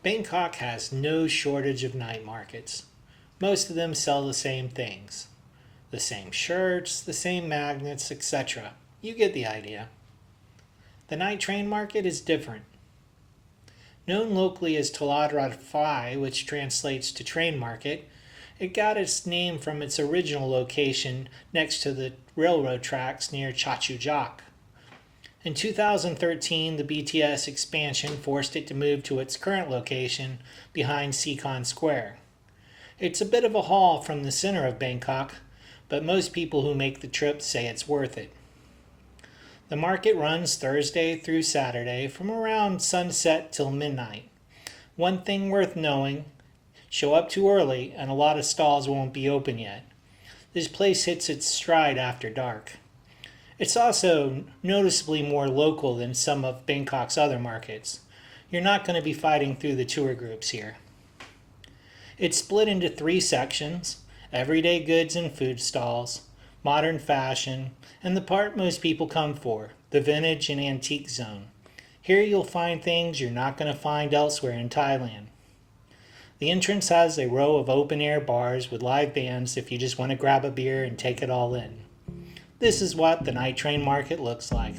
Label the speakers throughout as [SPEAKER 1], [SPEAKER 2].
[SPEAKER 1] Bangkok has no shortage of night markets. Most of them sell the same things. The same shirts, the same magnets, etc. You get the idea. The night train market is different. Known locally as Talad Rod Fai, which translates to train market, it got its name from its original location next to the railroad tracks near Chachujak. In 2013, the BTS expansion forced it to move to its current location behind Sikon Square. It's a bit of a haul from the center of Bangkok, but most people who make the trip say it's worth it. The market runs Thursday through Saturday from around sunset till midnight. One thing worth knowing, show up too early and a lot of stalls won't be open yet. This place hits its stride after dark. It's also noticeably more local than some of Bangkok's other markets. You're not going to be fighting through the tour groups here. It's split into 3 sections: everyday goods and food stalls, modern fashion, and the part most people come for, the vintage and antique zone. Here you'll find things you're not going to find elsewhere in Thailand. The entrance has a row of open-air bars with live bands if you just want to grab a beer and take it all in. This is what the night train market looks like.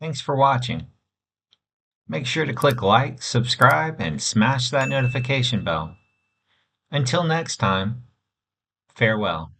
[SPEAKER 2] Thanks for watching. Make sure to click like, subscribe, and smash that notification bell. Until next time, farewell.